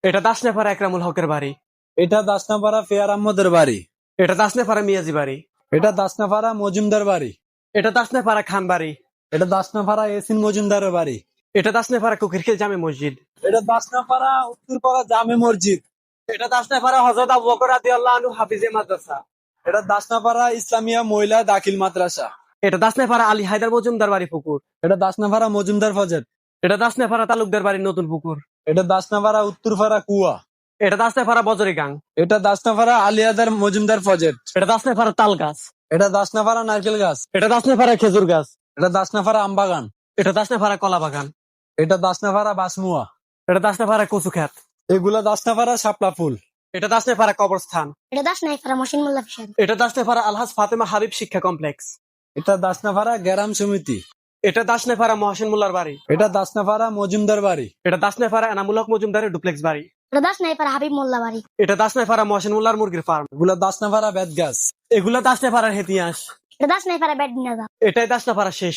এটা দাসনাপাড়া একরামুল হকের বাড়ি। এটা দাসনাপাড়া ফেয়ার আহমদের বাড়ি। এটা দাসনাপাড়া মিয়াজি বাড়ি। এটা দাসনাপাড়া মজুমদার বাড়ি। এটা দাসনাপাড়া খান বাড়ি। এটা দাসনাপাড়া এসিন মজুমদারের বাড়ি। এটা দাসনাপাড়া কুকিরখিল জামে মসজিদ। এটা দাসনাপাড়া উত্তরপাড়া জামে মসজিদ। এটা দাসনাপাড়া হযরত আবু বকর রাদিয়াল্লাহু আনহু হাফিজে মাদ্রাসা। এটা দাসনাপাড়া ইসলামিয়া মহিলা দাখিল মাদ্রাসা। এটা দাসনাপাড়া আলী হায়দার মজুমদার বাড়ি পুকুর। এটা দাসনাপাড়া মজুমদার ফজেট। এটা দাসনাপাড়া তালুকদার বাড়ি নতুন পুকুর। এটা দাসনাপাড়া উত্তরপাড়া কুয়া। এটা দাসনাপাড়া বজরি গাং। এটা দাসনাপাড়া আলিয়াদার মজুমদার ফজেট। এটা দাসনাপাড়া তাল গাছ। এটা দাসনাপাড়া নারকেল গাছ। এটা দাসনাপাড়া খেজুর গাছ। এটা দাসনাপাড়া আমবাগান। এটা দাসনাপাড়া কলা বাগান। এটা দাসনাপাড়া বাসমুয়া। এটা দাসনাপাড়া কচু খেত। এগুলা দাসনাপাড়া শাপলা ফুল। এটা দাসনাপাড়া কবরস্থান। এটা দাসনাপাড়া মহসিন মোল্লা ফিশারি। এটা দাসনাপাড়া আলহাজ ফাতেমা হাবিব শিক্ষা কমপ্লেক্স। এটা দাসনাপাড়া গ্রাম সমিতি। এটা দাসনাপাড়া মহসিন মোল্লার বাড়ি। এটা দাসনাপাড়া মজুমদার বাড়ি। এটা দাসনাপাড়া এনামুল হক মজুমদারের ডুপ্লেক্স বাড়ি। এটা দাসনাপাড়া হাবিব মোল্লা বাড়ি। এটা দাসনাপাড়া মহসিন মোল্লার মুরগির ফার্ম। এগুলা দাসনাপাড়া বেত গাছ। এগুলা দাসনাপাড়ার হেতিয়াস। এটা দাসনাপাড়া বেডনাদা। এটাই দাসনাপাড়া শেষ।